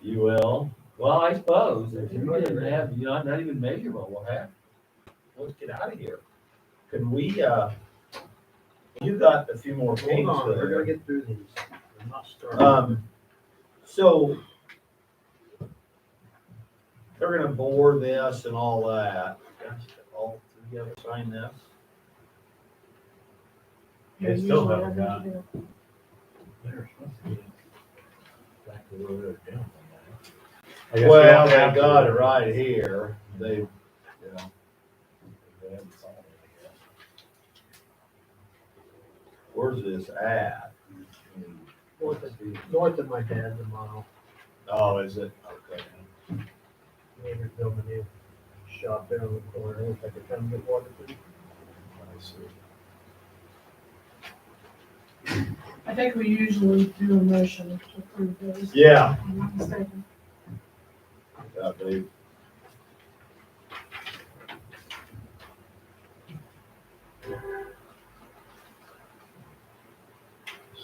You will? Well, I suppose, if you didn't have, you're not even measurable, well, heck, let's get out of here. Can we, you got a few more Hold pages on, we're gonna there. get through these. I'm not starting. So they're gonna bore this and all that. All three of us sign this. They still Usually haven't I got. do. They're supposed to be back to where they're doing. I guess Well, don't have they to. got it right here. They, you know, They haven't signed it, I guess. where's this at? North of my dad's a mile. Oh, is it? Okay. Neighbors building a new shop there on the corner. Looks like they're trying to get water through. I see. I think we usually do a motion to approve those. Yeah. If I'm not mistaken. Yeah, they.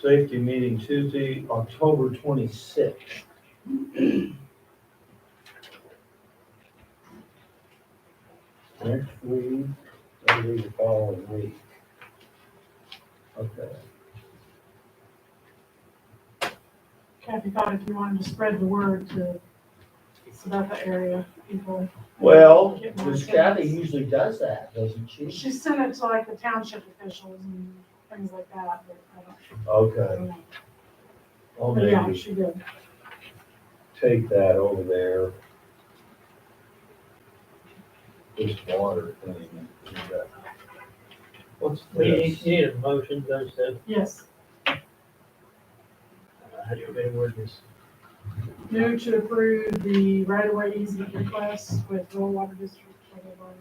Safety meeting Tuesday, October 26th. Next week, maybe the following week. Okay. Kathy thought if you wanted to spread the word to Sabetha area, people. Well, get more Miss Kathy attendance. usually does that, doesn't she? She sent it to like the township officials and things like that, but I Okay, don't know. I'll But yeah, maybe she did. take that over there. This water thing. What's You this? need a motion, those said. Yes. How do you better word this? Move to approve the right-of-way easement request with rural water district. Whatever.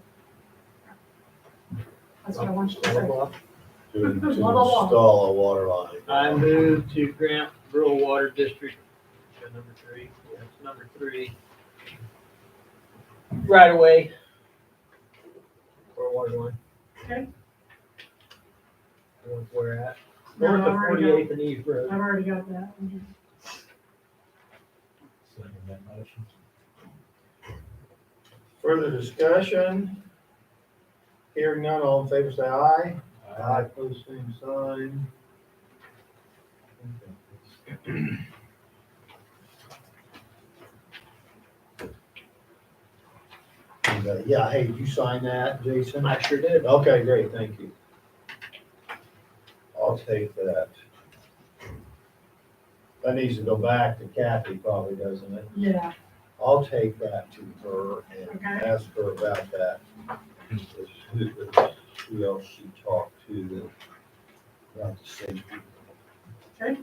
That's what I want you to say. To Blah, blah, blah. install a water line. I move to grant rural water district, number 3, that's number 3. Right away. For a water line. Okay. Where we're at. No, North I've of already got, 48th and East Road. I've already got that. Mhm. Second that motion. Further discussion? Hearing none, all in favor say aye. Aye, pose same sign. And, yeah, hey, did you sign that, Jason? I sure did. Okay, great, thank you. I'll take that. That needs to go back to Kathy probably, doesn't it? Yeah, I'll take that to her and Okay. ask her about that. Who else she talked to about the safety. okay.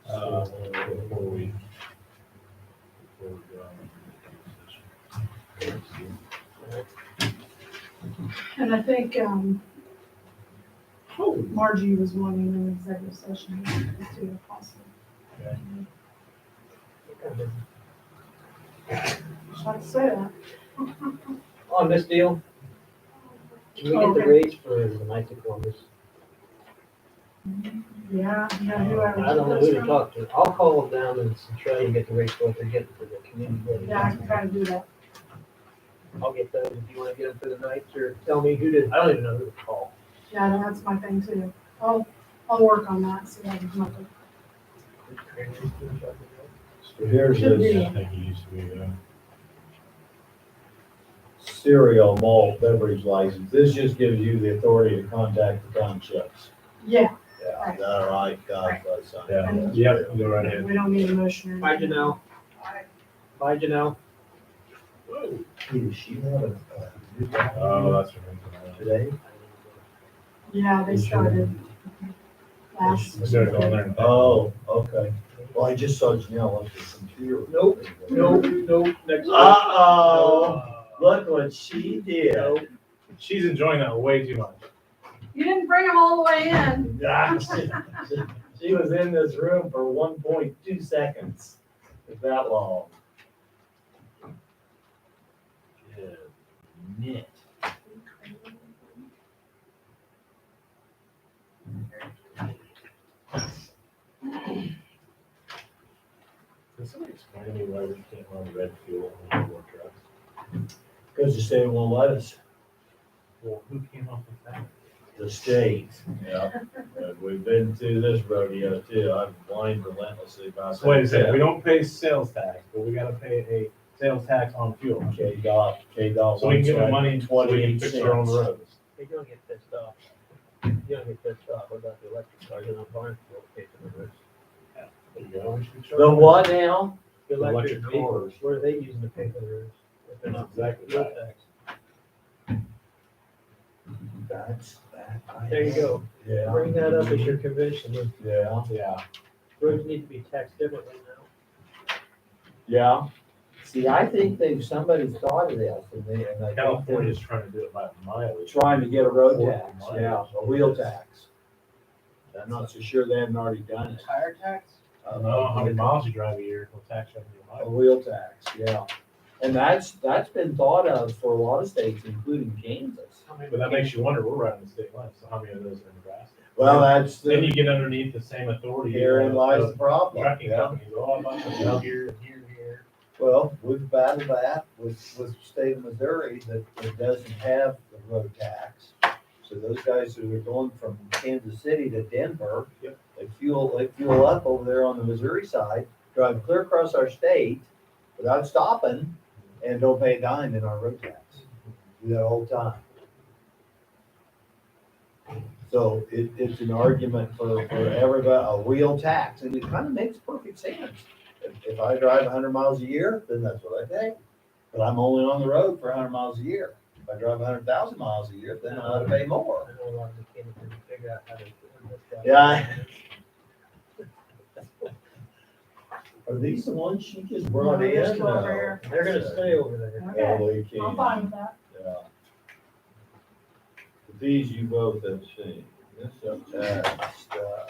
Before we go And I think, Margie was wanting an executive session too, if possible. Should I say that? On this deal, can we get the Okay. rates for the Knights of Columbus? Yeah, whoever. I don't know who to talk to. I'll call them down and try and get the rates what they're getting for the community. Yeah, I can try to do that. I'll get those if you wanna get them for the Knights, or tell me who to, I don't even know who to call. Yeah, that's my thing too. I'll work on that, see if I can come up with. So here's Should be. this I think he used to be, cereal malt beverage license. This just gives you the authority to contact the townships. Yeah, Yeah, Right. is that all right, guys? yeah, And- yep, go right ahead. we don't need a motion or Bye, anything. Janelle. Bye, Janelle. Hey, does she have a, new Oh, that's right. today? Yeah, they started last. I started going there. Oh, okay. Well, I just saw Janelle at the computer. Nope, nope, next. Uh-oh, look what she did. She's enjoying that way too much. You didn't bring them all the way in. She was in this room for 1.2 seconds, if that long. Good. Knit. drivers can't run red fuel on work trucks. Because the state won't let us. Well, who came up with that? The state. Yeah. And we've been to this rodeo too. I've whined relentlessly about that. So wait a second, we don't pay sales tax, but we gotta pay a sales tax on fuel. KDOT. So we can get the money, so we 28 can fix our own cents. roads. Hey, you don't get pissed off. You don't get pissed off. What about the electric cars? You're not buying fuel to pay for the roads. There you go. The what now? The electric Electric vehicles, cars. what are they using to pay for the roads? If they're not Exactly fuel right. tax. That's that. There you go. Yeah. Bring that up as your convention. The Yeah. Yeah. roads need to be taxed differently now. Yeah. See, I think somebody's thought of this and I think California's trying to do it by they're mileage. trying to get a road 40 tax, miles. yeah, a wheel tax. I'm not so sure they haven't already done it. Tire tax? I don't know how many miles you drive a year, will tax you on your A mileage. wheel tax, yeah. And that's been thought of for a lot of states, including Kansas. But that makes you wonder, we're right in the state line, so how many of those are in Nebraska? Well, that's Then the, you get underneath the same authority. herein lies of the problem, Trucking yeah. companies, oh, about to sell here and here and here. Well, we've battled that with the state of Missouri that it doesn't have the road tax. So those guys who are going from Kansas City to Denver, Yep. they fuel up over there on the Missouri side, drive clear across our state without stopping and don't pay a dime in our road tax. Do that all the time. So it's an argument for everybody, a wheel tax, and it kind of makes perfect sense. If I drive 100 miles a year, then that's what I pay. But I'm only on the road for 100 miles a year. If I drive 100,000 miles a year, then I ought to pay more. I know a lot of mechanics didn't figure out how to. Yeah. Are these the ones she just brought No, in? they're still over here. They're gonna stay over there. Okay, Oh, they can. I'm fine with that. Yeah. These you both have seen. This stuff.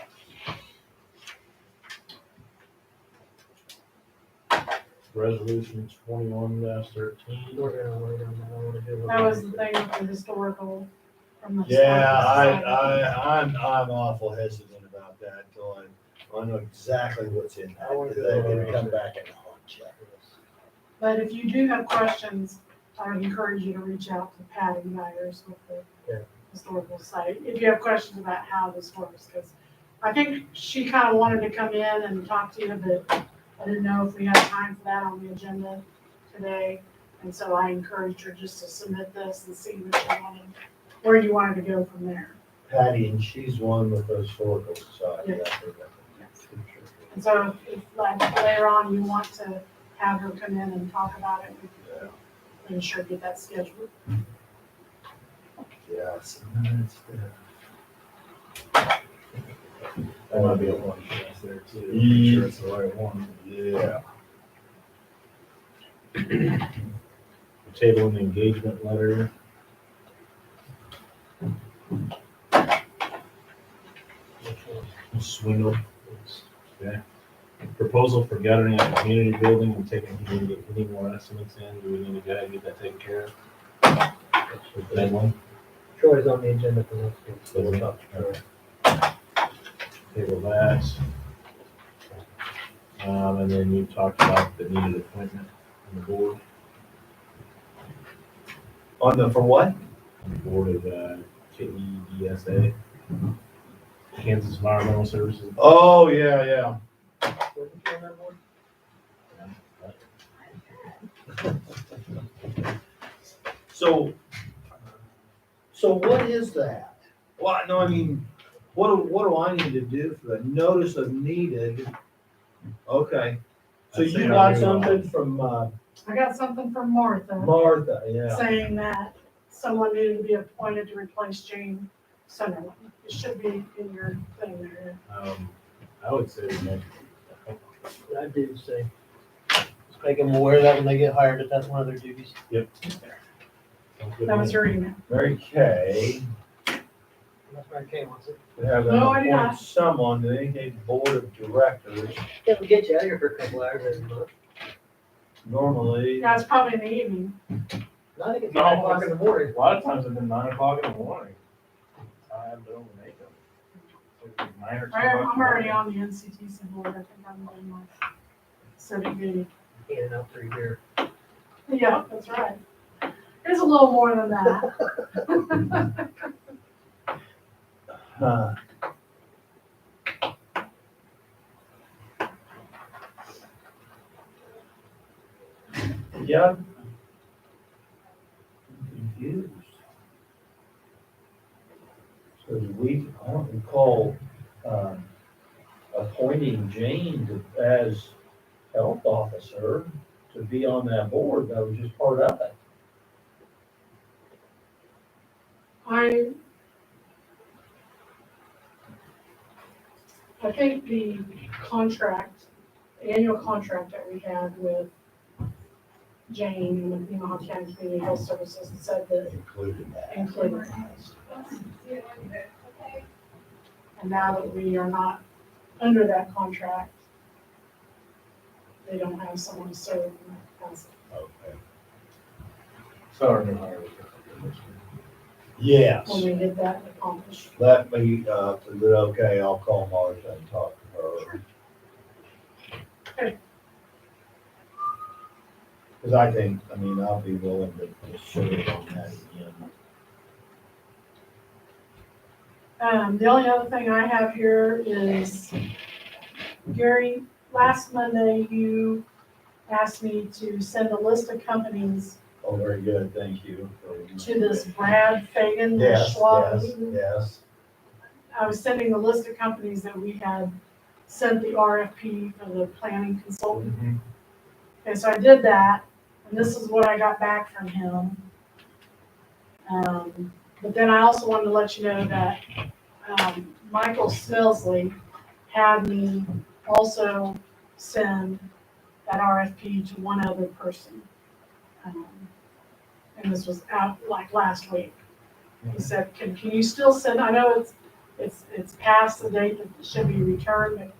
Resolution 21-13. We're gonna wait on that. I wanna do. That was the thing with the historical, from the. Yeah, historical society. I'm awful hesitant about that until I know exactly what's in that. I wanna do They a little can come research. back and haunt you. But if you do have questions, I would encourage you to reach out to Patty Myers with Yeah. the historical site. If you have questions about how this works, because I think she kind of wanted to come in and talk to you, but I didn't know if we had time for that on the agenda today. And so I encouraged her just to submit this and see what you wanted, where you wanted to go from there. Patty, and she's one with the historical society. Yeah. I think. And so if like later on you want to have her come in and talk about it, we can sure get that scheduled. Yes. That might be a one chance there too. Yeah. Make sure it's the right one. Yeah. Table and engagement letter. Swingle. Okay. Proposal for guttering at the community building and taking, do we need to get any more estimates in? Do we need to go ahead and get that taken care of? That one? Troy's on the agenda for next week, so we'll talk to Troy. Table that. And then you talked about the needed appointment on the board, For what? on the board of, KEDSA. Kansas Environmental Services. Oh, yeah. Wasn't you on that board? So what is that? Well, no, I mean, what do I need to do for the notice of needed? Okay, so I'd say you our got new, something from, I got something from Martha Martha, yeah. saying that someone needed to be appointed to replace Jane Sunderland. It should be in your thing there. I would say we make. I do say. Just make them aware that when they get hired, that that's one of their duties. Sounds good That to was me. her email. Mary Kay, That's where Kay wants it. we have them No, I do appoint not. someone to indicate board of directors. Yeah, we get you out of here for a couple hours every month. Normally, Yeah, it's probably in the evening. I think it's No, 9 o'clock in the morning. A lot of times it's been 9 o'clock in the morning. I don't make them. 9 or 10 I'm o'clock. already on the NCTC board. I think I'm doing my civic duty. handing out free beer. Yeah, that's right. It's a little more than that. Huh. Yeah. I'm confused. So I don't recall, appointing Jane as health officer to be on that board. That was just part of it. I think the contract, the annual contract that we had with Jane and with Nemaha County Community Health Services said that Included that. included that. And now that we are not under that contract, they don't have someone to serve in that capacity. Okay. Sorry, no hire. Yes. When we get that accomplished. Let me, is it okay? I'll call Martha and talk to her. Okay. Cause I think, I'll be willing to serve on that again. The only other thing I have here is, Gary, last Monday, you asked me to send a list of companies Oh, very good, thank you. to this Brad Fagan, Yes, Schwab yes, meeting. yes. I was sending a list of companies that we had sent the RFP for the planning consultant. Okay, so I did that, and this is what I got back from him. But then I also wanted to let you know that, Michael Smelsley had me also send that RFP to one other person. And this was out like last week. He said, can you still send, I know it's past the date that it should be returned, but,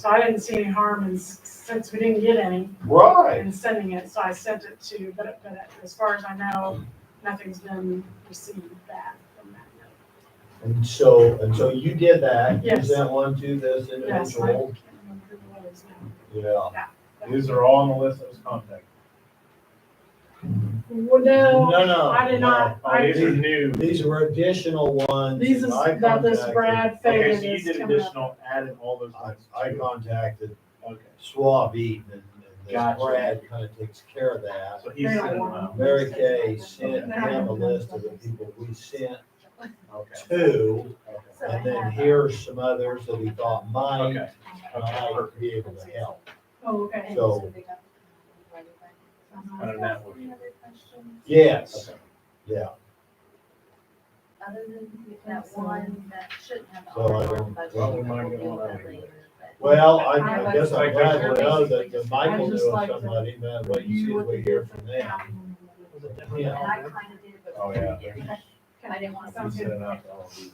so I didn't see any harm in, since we didn't get any, Right. in sending it, so I sent it to, but as far as I know, nothing's been received back from that yet. And so you did that, you Yes. sent one to this Yes, I individual, can't remember who it was now. yeah. These are all on the list that was contacted. Well, no, No, I did not, Oh, these are I, new. These were additional ones. these is, I that this contacted- Brad Okay, Fagan so you is did coming up. additional, added all those ones. I contacted Okay, Schwab Eaton, and this Gotcha. Brad kind of takes care of that. so he's sending them out. Mary Kay sent him a list of the people we sent Okay. to, Okay. and then here's some others that he thought might be able to help. Oh, okay. So, Other than that, we're- yes, Okay. yeah, Other than that one that shouldn't have. So I don't- well, we might get one out of here. well, I guess I'm glad to know that Michael I knew just of like to- somebody, man, what you see, we hear from them. Was it that And Yeah. I kind of did, but. Oh, yeah. I didn't want to. Sounds We good. sent out to all of these.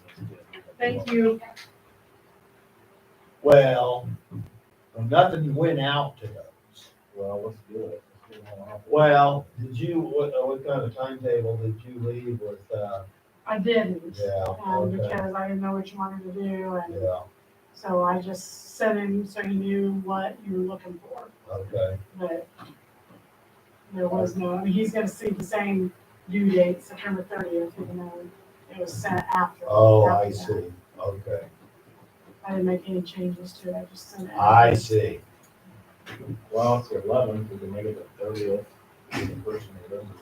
Thank you. Well, nothing went out to those. Well, let's do it. Let's do one off. Well, what kind of timetable did you leave with, I didn't, yeah, okay, because I didn't know what you wanted to do, and yeah, so I just sent him so he knew what you were looking for, okay, but there was no, I mean, he's gonna see the same due date, September 30th, even though it was sent after. oh, after I that. see, okay, I didn't make any changes to it, I just sent it. I see, Well, it's the 11th, we can make it the 30th, the first of November.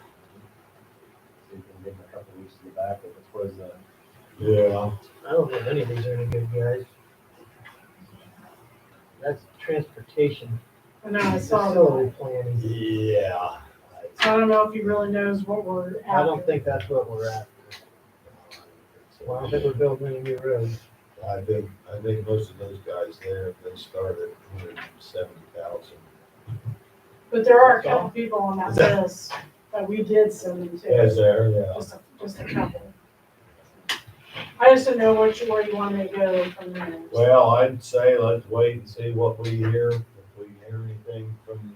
So you can give them a couple weeks to get back, if it's what is that? yeah, I don't think any of these are any good, guys. That's transportation, I know, I saw facility that, planning. yeah. so I don't know if he really knows what we're after. I don't think that's what we're after. Well, I don't think we're building any new roads. I think most of those guys there, they started at 170,000. But there are a That's all. couple people on that Is that- list that we did send them to. Is there, yeah, Just a couple. I just didn't know where you wanted to go from there. well, I'd say let's wait and see what we hear, if we hear anything from,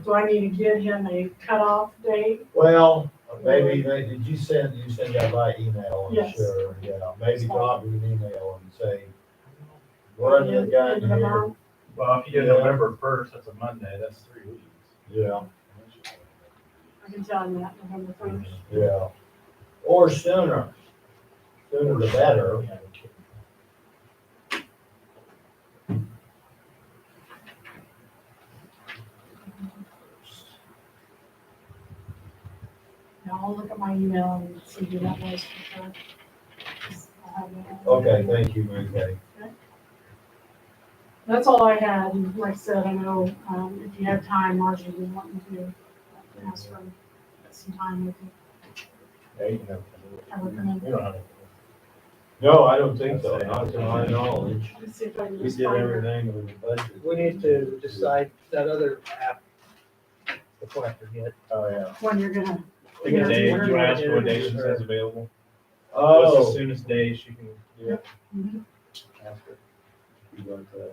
Do I need to give him a cutoff date? well, maybe, did you send that by email, I'm Yes. sure, yeah, maybe drop him an email and say, we're under the gun End of the here, month? Well, if you get Yeah. November first, that's a Monday, that's 3 weeks. Yeah, I can tell you that November first. yeah. Or sooner. Sooner the better. Yeah, no kidding. Now I'll look at my email and see who that was for sure. 'Cause I'll have it. Okay, thank you, Mary Kay. That's all I had, and like I said, I know, if you have time, Margie would want me to ask for some time with you. Yeah, you can have. I recommend. We don't have. No, I don't think so, not to my knowledge. Let's see if I can We just did find it. everything with the budget. We need to decide that other app before I forget. Oh, yeah. When you're gonna. Pick a day, you want to ask Yeah. what day she says available? What's the Oh. soonest day she can Yeah. Mhm. ask her? You want to-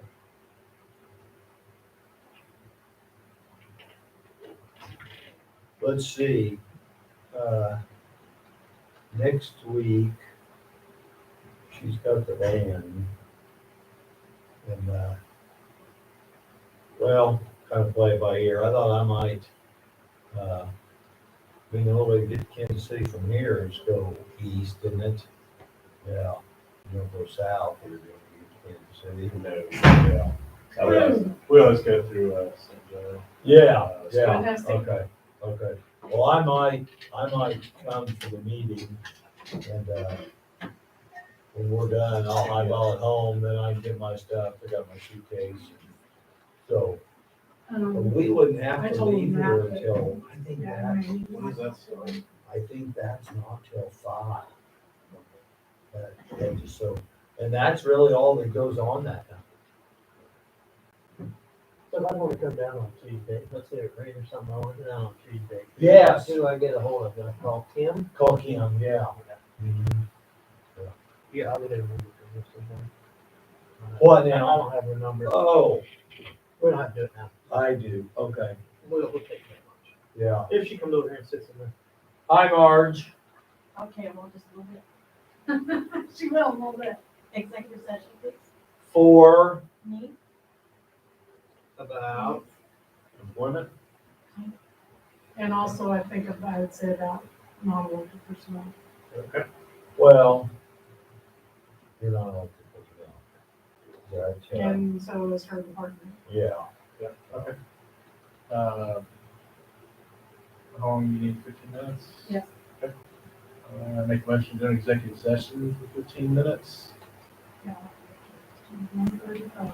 Let's see, next week, she's got the van. And, well, kind of play it by ear, I thought I might, I mean, the only way to get to Kansas City from here is go east, isn't it? Yeah, you don't go south, you're going to Kansas City. No, yeah. We always go through, St. Joe. Yeah, yeah, Fantastic. okay, okay. Well, I might come to the meeting and, when we're done, I'll highball it home, then I can get my stuff, I got my suitcase. So, we wouldn't I have to told leave him here that, but- until, I think Yeah, that's, When is that start? I think that's not till 5. That just so, and that's really all that goes on that night. So if I want to come down on Tuesday, let's say it rains or something, I want to come down on Tuesday. Yes. Who do I get a hold of? Do I call Tim? Call Kim, yeah. Yeah, I'll get a number for this one. What I now? don't have her number. Oh, We don't have to do it now. I do, okay, We'll take that much. yeah. If she comes over here and sits in there. Hi, Marge. Okay, well, just a little bit. She will, a little bit. Executive session, please. For Me? About, Employment? And also, I think I would say about non-elected personnel. Okay. well, you're not elected personnel. Yeah, And so is her department. yeah. Yeah, okay. How long you need, 15 minutes? Yes. Okay. Make a motion to an executive session for 15 minutes. Yeah. 135.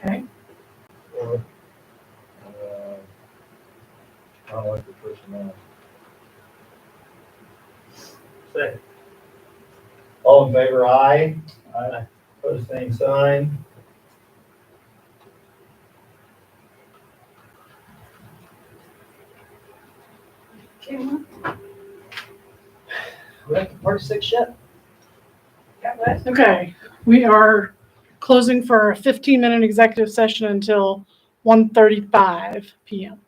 Okay, Or, I don't like the personnel. second. All in favor, aye. Aye. Put the same sign. Kim? We have to part 6 yet? Got what? okay, we are closing for a 15-minute executive session until 1:35 PM.